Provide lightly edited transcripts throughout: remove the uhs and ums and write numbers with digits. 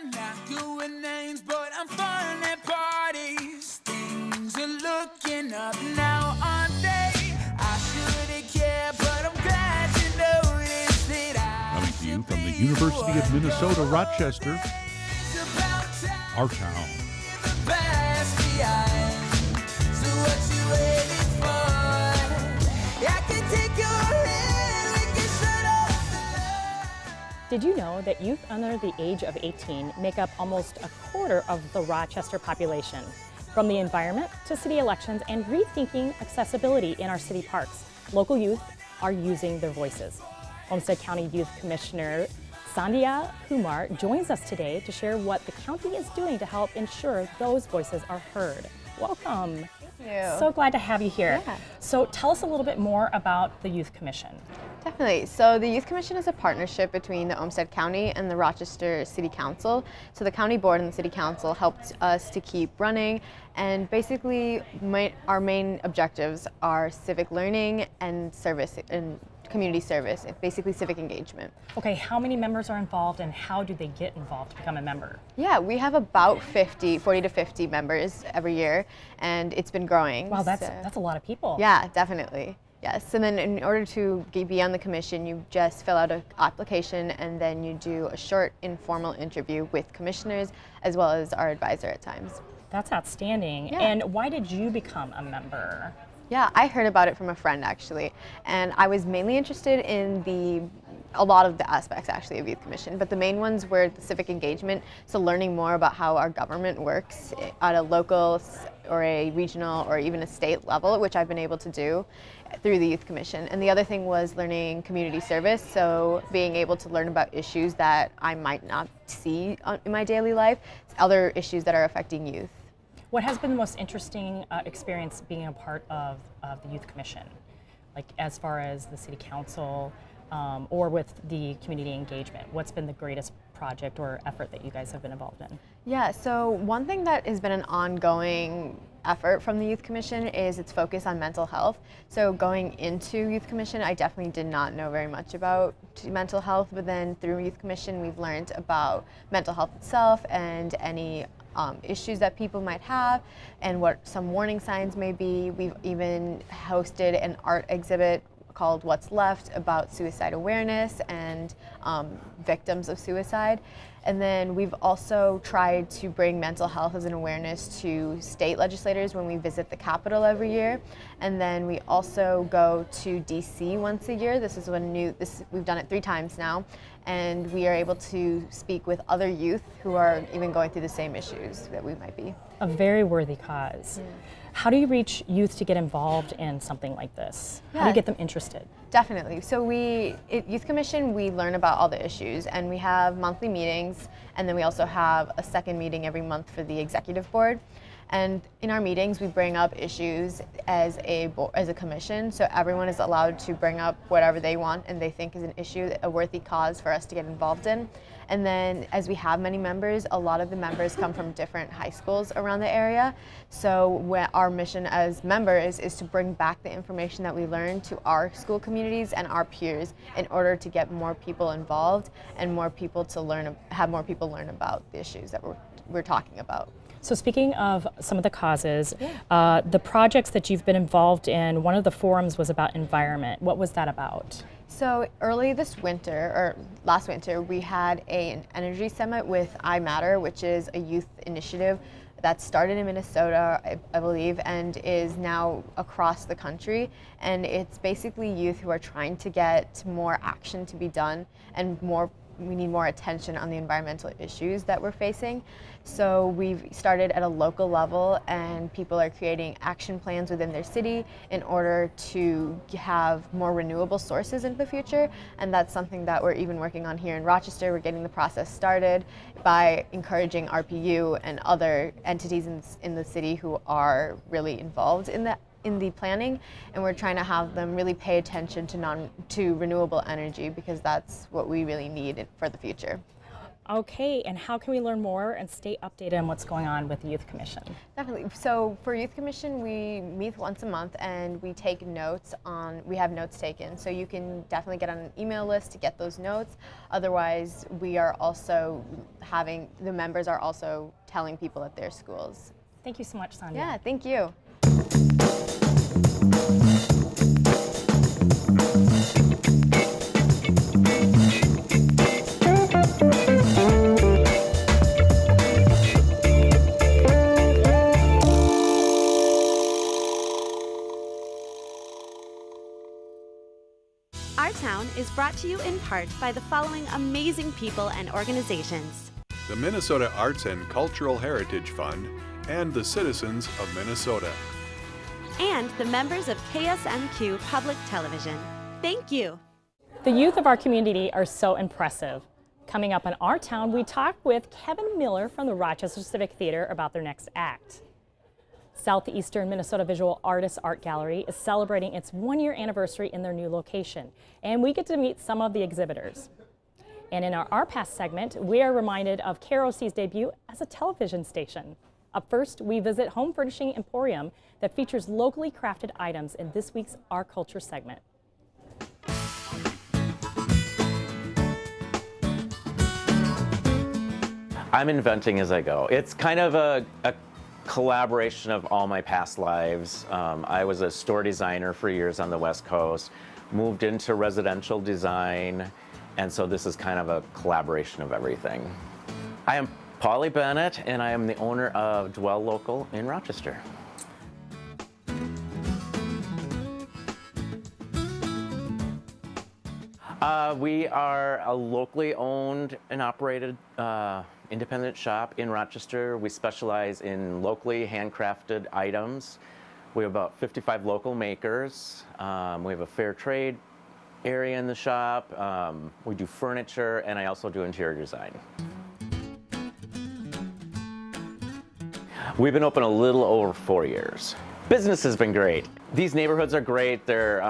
I'm not good with names, but I'm fun at parties. Things are looking up now, aren't they? I should've cared, but I'm glad you noticed that Coming to you from the University of Minnesota, Rochester, our town. Did you know that youth under the age of 18 make up almost a quarter of the Rochester population? From the environment to city elections and rethinking accessibility in our city parks, local youth are using their voices. Olmsted County Youth Commissioner Sandhya Kumar joins us today to share what the county is doing to help ensure those voices are heard. Welcome. Thank you. So glad to have you here. Yeah. So tell us a little bit more about the Youth Commission. Definitely. So the Youth Commission is a partnership between the Olmsted County and the Rochester City Council. So the County Board and the City Council helped us to keep running, and basically our main objectives are civic learning and service and community service, basically civic engagement. Okay, how many members are involved and how do they get involved to become a member? Yeah, we have about 40 to 50 members every year, and it's been growing. Wow, that's a lot of people. Yeah, definitely. Yes, and then in order to be on the commission, you just fill out an application and then you do a short informal interview with commissioners as well as our advisor at times. That's outstanding. Yeah. And why did you become a member? Yeah, I heard about it from a friend actually, and I was mainly interested in a lot of the aspects actually of Youth Commission, but the main ones were the civic engagement, so learning more about how our government works at a local or a regional or even a state level, which I've been able to do through the Youth Commission. And the other thing was learning community service, so being able to learn about issues that I might not see in my daily life, other issues that are affecting youth. What has been the most interesting experience being a part of the Youth Commission? Like as far as the City Council or with the community engagement, what's been the greatest project or effort that you guys have been involved in? Yeah, so one thing that has been an ongoing effort from the Youth Commission is its focus on mental health. So going into Youth Commission, I definitely did not know very much about mental health, but then through Youth Commission we've learned about mental health itself and any issues that people might have and what some warning signs may be. We've even hosted an art exhibit called What's Left about suicide awareness and victims of suicide. And then we've also tried to bring mental health as an awareness to state legislators when we visit the Capitol every year. And then we also go to DC once a year. We've done it 3 times now. And we are able to speak with other youth who are even going through the same issues that we might be. A very worthy cause. Yeah. How do you reach youth to get involved in something like this? How do you get them interested? Definitely. So at Youth Commission, we learn about all the issues, and we have monthly meetings, and then we also have a second meeting every month for the executive board. And in our meetings, we bring up issues as a commission, so everyone is allowed to bring up whatever they want and they think is an issue, a worthy cause for us to get involved in. And then as we have many members, a lot of the members come from different high schools around the area. So our mission as members is to bring back the information that we learn to our school communities and our peers in order to get more people involved and more people to have more people learn about the issues that we're talking about. So speaking of some of the causes, the projects that you've been involved in, one of the forums was about environment. What was that about? So early this winter, or last winter, we had an energy summit with I Matter, which is a youth initiative that started in Minnesota, I believe, and is now across the country. And it's basically youth who are trying to get more action to be done and we need more attention on the environmental issues that we're facing. So we've started at a local level, and people are creating action plans within their city in order to have more renewable sources in the future. And that's something that we're even working on here in Rochester. We're getting the process started by encouraging RPU and other entities in the city who are really involved in the planning, and we're trying to have them really pay attention to renewable energy, because that's what we really need for the future. Okay, and how can we learn more and stay updated on what's going on with the Youth Commission? Definitely. So for Youth Commission, we meet once a month and we take notes we have notes taken. So you can definitely get on an email list to get those notes. Otherwise, we are also the members are also telling people at their schools. Thank you so much, Sandhya. Yeah, thank you. Our Town is brought to you in part by the following amazing people and organizations: the Minnesota Arts and Cultural Heritage Fund, and the citizens of Minnesota. and the members of KSMQ Public Television. Thank you. The youth of our community are so impressive. Coming up in Our Town, we talk with Kevin Miller from the Rochester Civic Theatre about their next act. Southeastern Minnesota Visual Artists Art Gallery is celebrating its one-year anniversary in their new location, and we get to meet some of the exhibitors. And in our Past segment, we are reminded of KROC's debut as a television station. Up first, we visit Home Furnishing Emporium that features locally crafted items in this week's Our Culture segment. I'm inventing as I go. It's kind of a collaboration of all my past lives. I was a store designer for years on the West Coast, moved into residential design, and so this is kind of a collaboration of everything. I am Polly Bennett, and I am the owner of Dwell Local in Rochester. We are a locally owned and operated independent shop in Rochester. We specialize in locally handcrafted items. We have about 55 local makers. We have a fair trade area in the shop. We do furniture, and I also do interior design. We've been open a little over 4 years. Business has been great. These neighborhoods are great. They're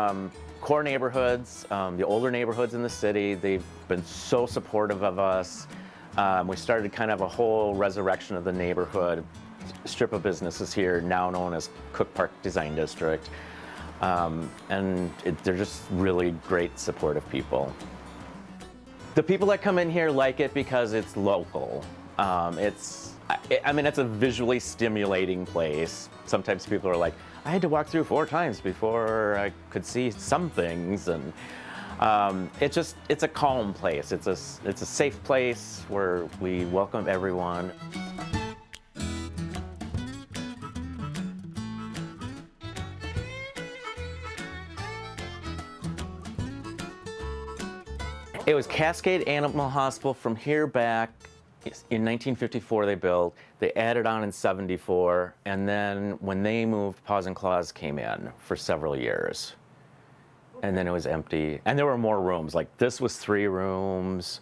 core neighborhoods, the older neighborhoods in the city. They've been so supportive of us. We started kind of a whole resurrection of the neighborhood. Strip of businesses here, now known as Cook Park Design District. They're just really great, supportive people. The people that come in here like it because it's local. It's a visually stimulating place. Sometimes people are like, I had to walk through 4 times before I could see some things, and it's a calm place. It's a safe place where we welcome everyone. It was Cascade Animal Hospital from here back. In 1954 they built, they added on in 74, and then when they moved, Paws and Claws came in for several years. And then it was empty, and there were more rooms. Like this was 3 rooms.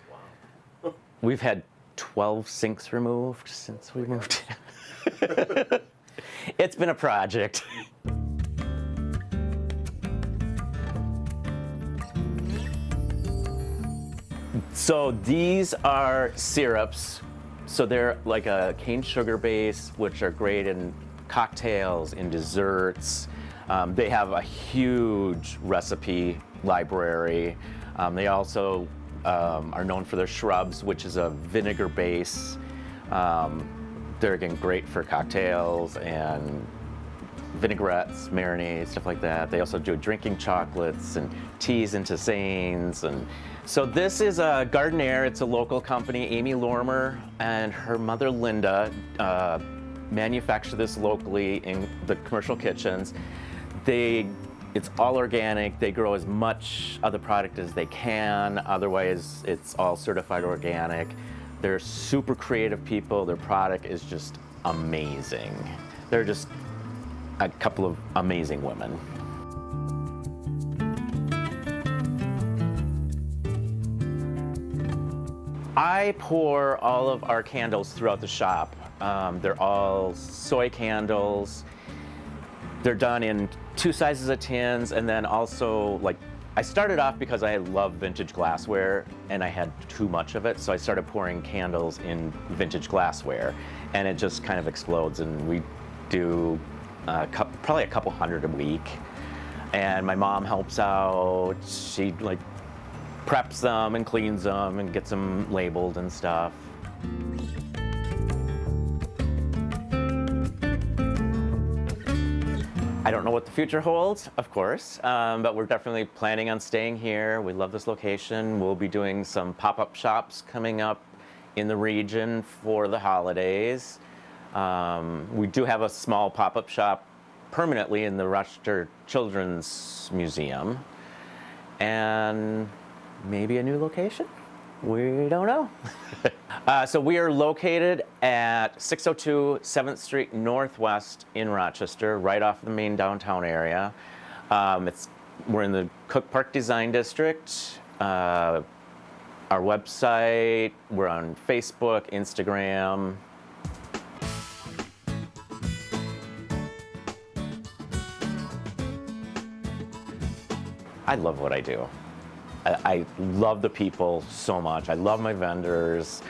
We've had 12 sinks removed since we moved in. It's been a project. So these are syrups. So they're like a cane sugar base, which are great in cocktails, in desserts. They have a huge recipe library. They also are known for their shrubs, which is a vinegar base. They're again great for cocktails and vinaigrettes, marinades, stuff like that. They also do drinking chocolates and teas and tisanes. And so this is a Gardenier. It's a local company. Amy Lorimer and her mother Linda manufacture this locally in the commercial kitchens. It's all organic. They grow as much of the product as they can. Otherwise, it's all certified organic. They're super creative people. Their product is just amazing. They're just a couple of amazing women. I pour all of our candles throughout the shop. They're all soy candles. They're done in 2 sizes of tins, and then also like I started off because I love vintage glassware and I had too much of it, so I started pouring candles in vintage glassware, and it just kind of explodes, and we do probably a couple hundred a week. And my mom helps out. She like preps them and cleans them and gets them labeled and stuff. I don't know what the future holds, of course, but we're definitely planning on staying here. We love this location. We'll be doing some pop-up shops coming up in the region for the holidays. We do have a small pop-up shop permanently in the Rochester Children's Museum, and maybe a new location. We don't know. So we are located at 602 7th Street Northwest in Rochester, right off the main downtown area. We're in the Cook Park Design District. Our website, we're on Facebook, Instagram. I love what I do. I love the people so much. I love my vendors.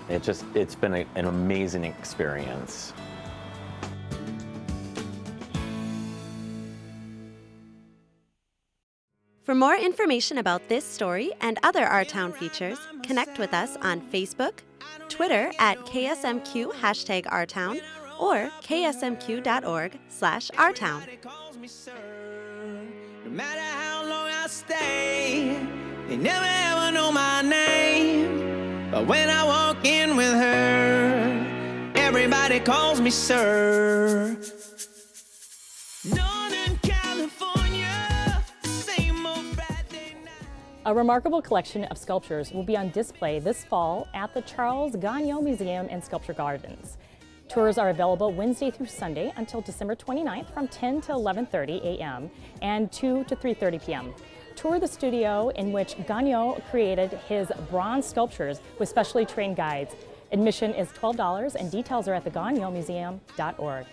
It's been an amazing experience. For more information about this story and other Our Town features, connect with us on Facebook, Twitter at KSMQ #OurTown, or ksmq.org/OurTown. No matter how long I stay, they never ever know my name. But when I walk in with her, everybody calls me sir. Northern California, same old Friday night. A remarkable collection of sculptures will be on display this fall at the Charles Gagnon Museum and Sculpture Gardens. Tours are available Wednesday through Sunday until December 29th from 10 to 11:30 a.m. and 2 to 3:30 p.m. Tour the studio in which Gagnon created his bronze sculptures with specially trained guides. Admission is $12 and details are at thegagnonmuseum.org.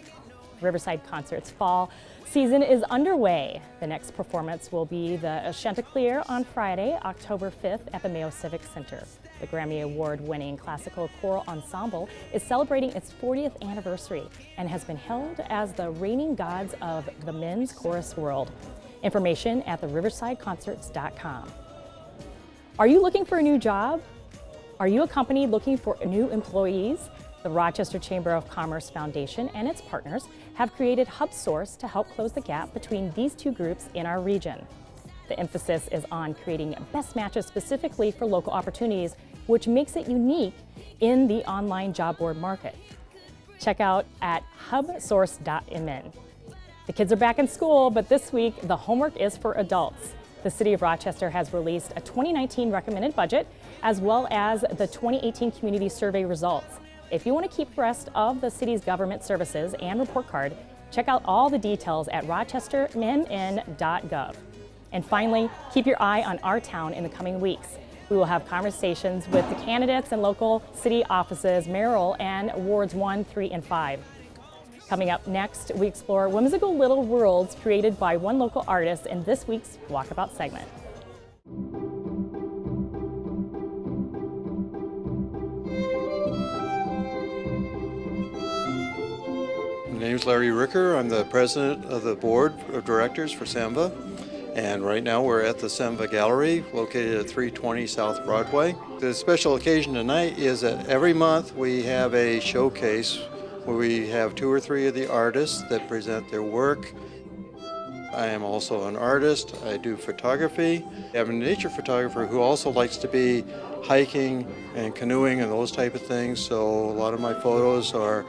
Riverside Concerts fall season is underway. The next performance will be the Chanticleer on Friday, October 5th at the Mayo Civic Center. The Grammy Award-winning classical choral ensemble is celebrating its 40th anniversary and has been hailed as the reigning gods of the men's chorus world. Information at theriversideconcerts.com. Are you looking for a new job? Are you a company looking for new employees? The Rochester Chamber of Commerce Foundation and its partners have created HubSource to help close the gap between these two groups in our region. The emphasis is on creating best matches specifically for local opportunities, which makes it unique in the online job board market. Check out at hubsource.mn. The kids are back in school, but this week the homework is for adults. The City of Rochester has released a 2019 recommended budget as well as the 2018 community survey results. If you want to keep abreast of the city's government services and report card, check out all the details at rochestermn.gov. And finally, keep your eye on Our Town in the coming weeks. We will have conversations with the candidates in local city offices, mayoral, and wards 1, 3, and 5. Coming up next, we explore whimsical little worlds created by one local artist in this week's Walkabout segment. My name is Larry Ricker. I'm the president of the board of directors for SEMVA. And right now we're at the SEMVA Gallery, located at 320 South Broadway. The special occasion tonight is that every month we have a showcase where we have 2 or 3 of the artists that present their work. I am also an artist. I do photography. I have a nature photographer who also likes to be hiking and canoeing and those type of things. So a lot of my photos are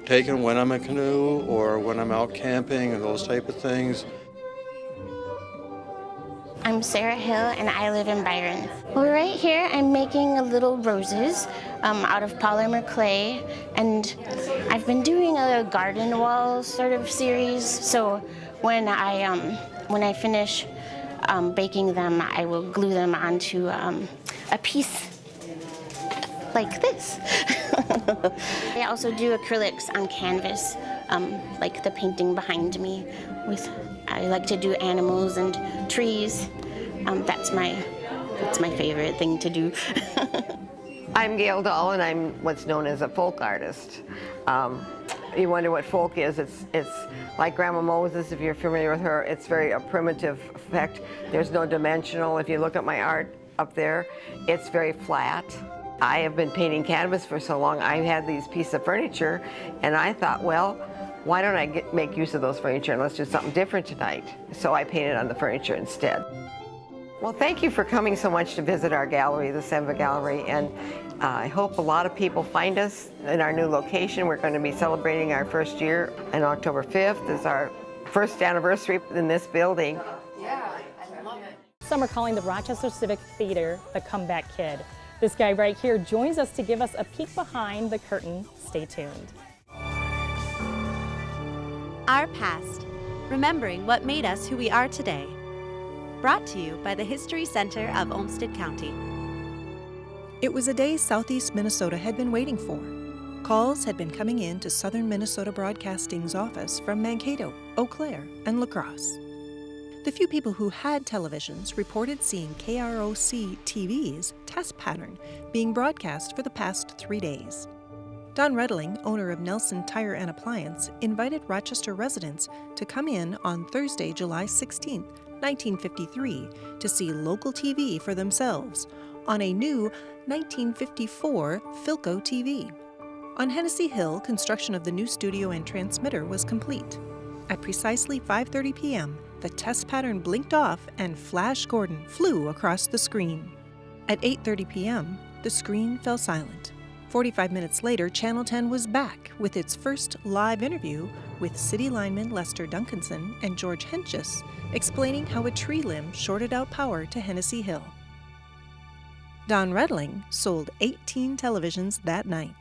taken when I'm in a canoe or when I'm out camping and those type of things. I'm Sarah Hill and I live in Byron. Well, right here I'm making little roses out of polymer clay, and I've been doing a garden wall sort of series. So when I finish baking them, I will glue them onto a piece like this. I also do acrylics on canvas, like the painting behind me with I like to do animals and trees. That's my favorite thing to do. I'm Gail Dahl, and I'm what's known as a folk artist. You wonder what folk is. It's like Grandma Moses, if you're familiar with her. It's very a primitive effect. There's no dimensional. If you look at my art up there, it's very flat. I have been painting canvas for so long. I had these pieces of furniture, and I thought, well, why don't I make use of those furniture and let's do something different tonight. So I painted on the furniture instead. Well, thank you for coming so much to visit our gallery, the SEMVA Gallery, and I hope a lot of people find us in our new location. We're going to be celebrating our first year, and October 5th is our first anniversary in this building. Yeah, I love it. Some are calling the Rochester Civic Theatre the comeback kid. This guy right here joins us to give us a peek behind the curtain. Stay tuned. Our past, remembering what made us who we are today. Brought to you by the History Center of Olmsted County. It was a day Southeast Minnesota had been waiting for. Calls had been coming in to Southern Minnesota Broadcasting's office from Mankato, Eau Claire, and La Crosse. The few people who had televisions reported seeing KROC-TV's test pattern being broadcast for the past 3 days. Don Reddling, owner of Nelson Tire and Appliance, invited Rochester residents to come in on Thursday, July 16, 1953, to see local TV for themselves on a new 1954 Philco TV. On Hennessy Hill, construction of the new studio and transmitter was complete. At precisely 5:30 p.m., the test pattern blinked off and Flash Gordon flew across the screen. At 8:30 p.m., the screen fell silent. 45 minutes later, Channel 10 was back with its first live interview with city lineman Lester Duncanson and George Henches, explaining how a tree limb shorted out power to Hennessy Hill. Don Reddling sold 18 televisions that night.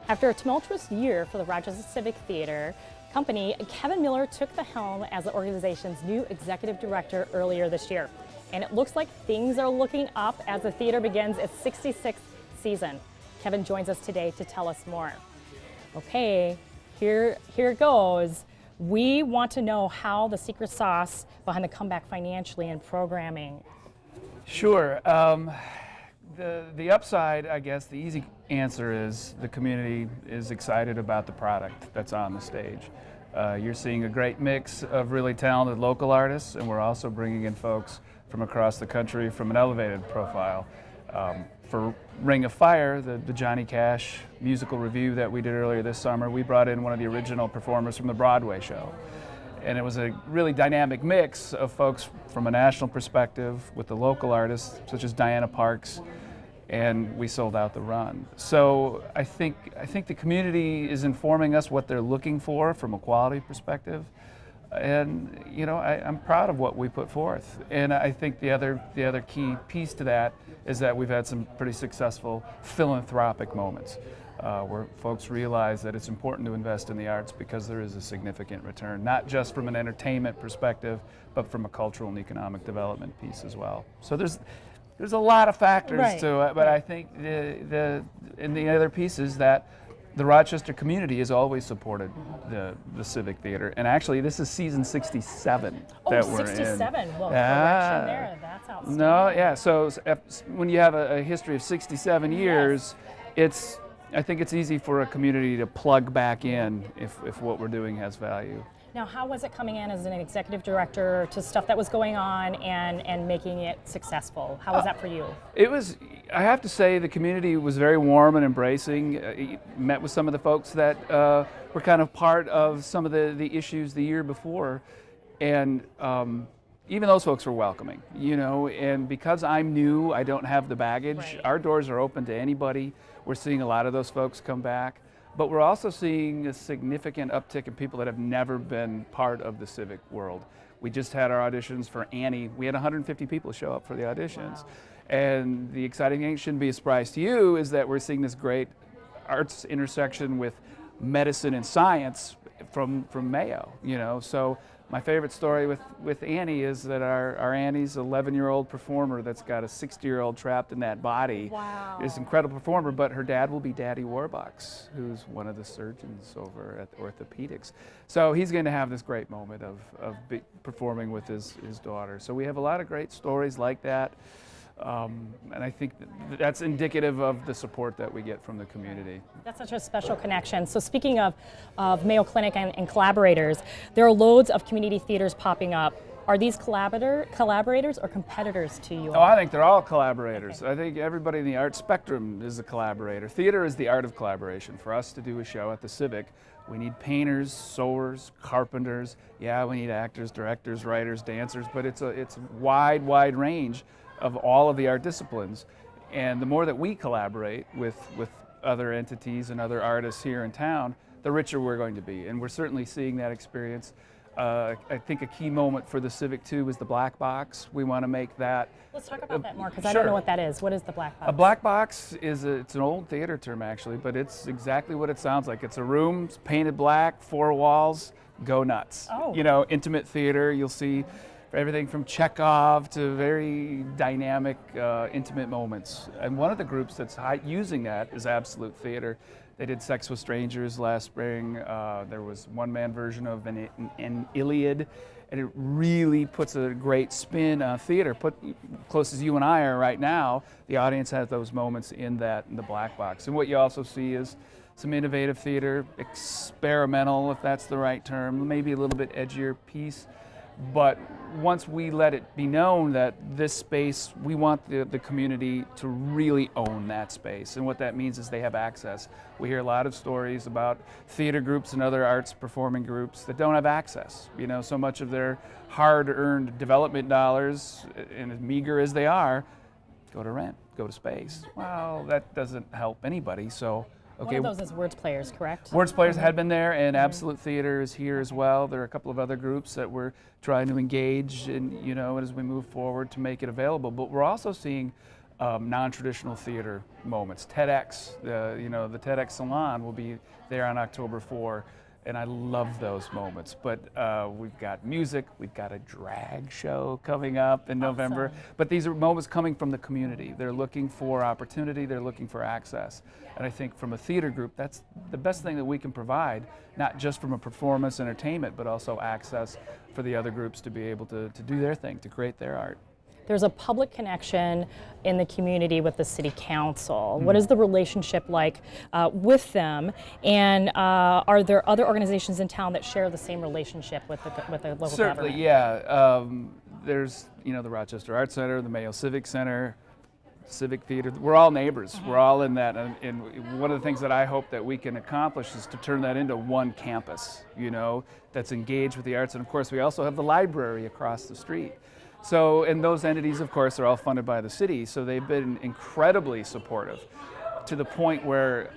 After a tumultuous year for the Rochester Civic Theatre Company, Kevin Miller took the helm as the organization's new executive director earlier this year. And it looks like things are looking up as the theater begins its 66th season. Kevin joins us today to tell us more. Okay, here it goes. We want to know how the secret sauce behind the comeback financially and programming. Sure. The upside, I guess, the easy answer is the community is excited about the product that's on the stage. You're seeing a great mix of really talented local artists, and we're also bringing in folks from across the country from an elevated profile. For Ring of Fire, the Johnny Cash musical review that we did earlier this summer, we brought in one of the original performers from the Broadway show. And it was a really dynamic mix of folks from a national perspective with the local artists, such as Diana Parks, and we sold out the run. So I think the community is informing us what they're looking for from a quality perspective. And you know, I'm proud of what we put forth. And I think the other key piece to that is that we've had some pretty successful philanthropic moments where folks realize that it's important to invest in the arts because there is a significant return, not just from an entertainment perspective, but from a cultural and economic development piece as well. So there's a lot of factors to it, but I think the other piece is that the Rochester community has always supported the Civic Theatre, and actually this is season 67 that we're in. 67, well, correction there, that's outstanding. No, yeah, so when you have a history of 67 years, I think it's easy for a community to plug back in if what we're doing has value. Now, how was it coming in as an executive director to stuff that was going on and making it successful? How was that for you? It was, I have to say, the community was very warm and embracing. Met with some of the folks that were kind of part of some of the issues the year before. And even those folks were welcoming, you know, and because I'm new, I don't have the baggage. Right. Our doors are open to anybody. We're seeing a lot of those folks come back. But we're also seeing a significant uptick in people that have never been part of the civic world. We just had our auditions for Annie. We had 150 people show up for the auditions. Wow. And the exciting thing, shouldn't be a surprise to you, is that we're seeing this great arts intersection with medicine and science from Mayo, you know. So My favorite story with Annie is that our Annie's 11-year-old performer that's got a 60-year-old trapped in that body. Wow. Is an incredible performer, but her dad will be Daddy Warbucks, who's one of the surgeons over at Orthopedics. So he's going to have this great moment of performing with his daughter. So we have a lot of great stories like that. And I think that's indicative of the support that we get from the community. That's such a special connection. So speaking of Mayo Clinic and collaborators, there are loads of community theaters popping up. Are these collaborators or competitors to you all? Oh, I think they're all collaborators. Okay. I think everybody in the art spectrum is a collaborator. Theater is the art of collaboration. For us to do a show at the Civic, we need painters, sewers, carpenters. Yeah, we need actors, directors, writers, dancers, but it's a wide range of all of the art disciplines. And the more that we collaborate with other entities and other artists here in town, the richer we're going to be. And we're certainly seeing that experience. I think a key moment for the Civic too was the black box. We want to make that. Let's talk about that more, because sure. I don't know what that is. What is the black box? A black box it's an old theater term actually, but it's exactly what it sounds like. It's a room painted black, 4 walls, go nuts. Oh. You know, intimate theater. You'll see everything from Chekhov to very dynamic, intimate moments. And one of the groups that's using that is Absolute Theater. They did Sex with Strangers last spring. There was one-man version of an Iliad, and it really puts a great spin on theater. Close as you and I are right now, the audience has those moments in the black box. And what you also see is some innovative theater, experimental, if that's the right term, maybe a little bit edgier piece. But once we let it be known that this space, we want the community to really own that space. And what that means is they have access. We hear a lot of stories about theater groups and other arts performing groups that don't have access. You know, so much of their hard-earned development dollars, and as meager as they are, go to rent, go to space. Well, that doesn't help anybody, so. Okay. One of those is Words Players, correct? Words Players had been there, and Absolute Theater is here as well. There are a couple of other groups that we're trying to engage in, you know, as we move forward to make it available. But we're also seeing non-traditional theater moments. TEDx, the TEDx Salon will be there on October 4. And I love those moments. But we've got music, we've got a drag show coming up in November. But these are moments coming from the community. They're looking for opportunity, they're looking for access. And I think from a theater group, that's the best thing that we can provide, not just from a performance entertainment, but also access for the other groups to be able to do their thing, to create their art. There's a public connection in the community with the city council. What is the relationship like with them? And are there other organizations in town that share the same relationship with the local Certainly, government? yeah. There's, the Rochester Art Center, the Mayo Civic Center, Civic Theater. We're all neighbors. We're all in that. And one of the things that I hope that we can accomplish is to turn that into one campus, that's engaged with the arts. And of course, we also have the library across the street. So, and those entities, of course, are all funded by the city, so they've been incredibly supportive to the point where,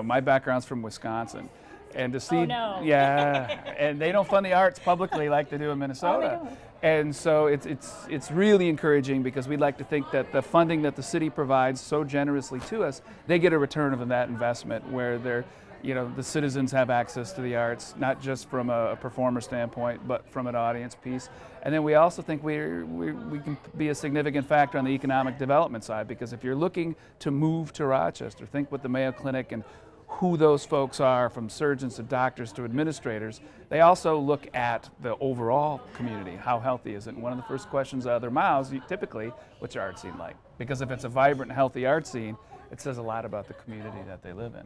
my background's from Wisconsin. And to see, and they don't fund the arts publicly like they do in Minnesota. And so it's really encouraging, because we'd like to think that the funding that the city provides so generously to us, they get a return of that investment, where they're, the citizens have access to the arts, not just from a performer standpoint, but from an audience piece. And then we also think we can be a significant factor on the economic development side, because if you're looking to move to Rochester, think with the Mayo Clinic and who those folks are, from surgeons to doctors to administrators. They also look at the overall community. How healthy is it? And one of the first questions out of their mouths, typically, what's your art scene like? Because if it's a vibrant, healthy art scene, it says a lot about the community that they live in.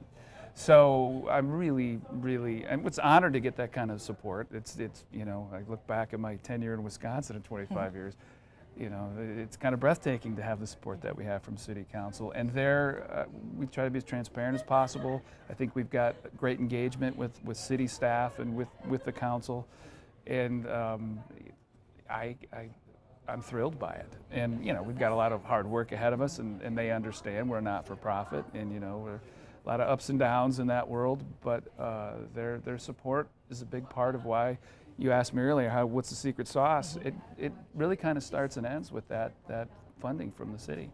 So I'm really, and it's honored to get that kind of support. It's I look back at my tenure in Wisconsin in 25 years. It's kind of breathtaking to have the support that we have from City Council. And there, we try to be as transparent as possible. I think we've got great engagement with city staff and with the council. And I'm thrilled by it. And, we've got a lot of hard work ahead of us, and they understand we're a not-for-profit, and, we're a lot of ups and downs in that world, but their support is a big part of why. You asked me earlier, what's the secret sauce? It really kind of starts and ends with that funding from the city.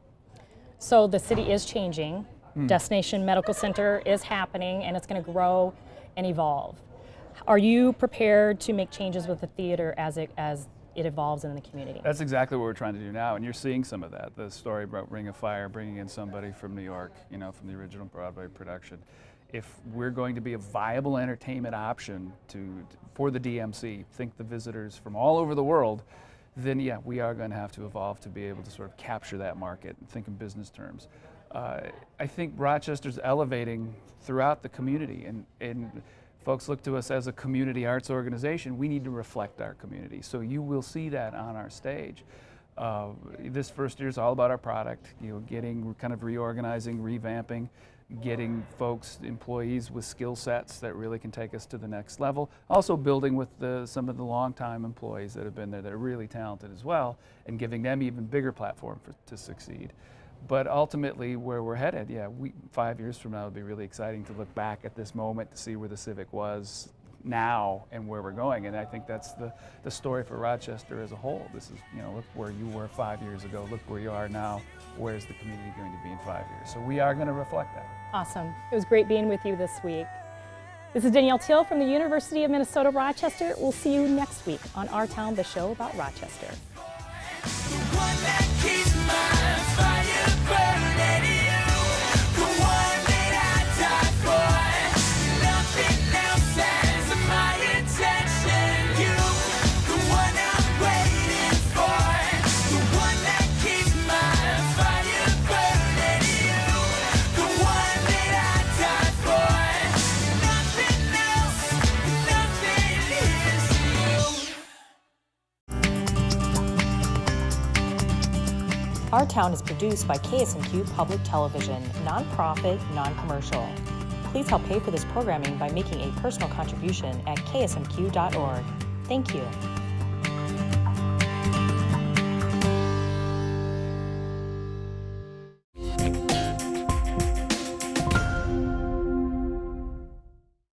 So the city is changing. Destination Medical Center is happening, and it's going to grow and evolve. Are you prepared to make changes with the theater as it evolves in the community? That's exactly what we're trying to do now, and you're seeing some of that. The story about Ring of Fire, bringing in somebody from New York, you know, from the original Broadway production. If we're going to be a viable entertainment option for the DMC, think the visitors from all over the world, then yeah, we are going to have to evolve to be able to sort of capture that market and think in business terms. I think Rochester's elevating throughout the community, and folks look to us as a community arts organization. We need to reflect our community, so you will see that on our stage. This first year is all about our product, you know, getting, kind of reorganizing, revamping, getting folks, employees with skill sets that really can take us to the next level. Also building with some of the longtime employees that have been there that are really talented as well, and giving them even bigger platform to succeed. But ultimately, where we're headed, yeah, 5 years from now, it'll be really exciting to look back at this moment to see where the Civic was now and where we're going. And I think that's the story for Rochester as a whole. This is, you know, look where you were 5 years ago, look where you are now, where's the community going to be in 5 years? So we are going to reflect that. Awesome. It was great being with you this week. This is Danielle TEAL from the University of Minnesota, Rochester. We'll see you next week on Our Town, the show about Rochester. Our Town is produced by KSMQ Public Television, nonprofit, non-commercial. Please help pay for this programming by making a personal contribution at ksmq.org. Thank you.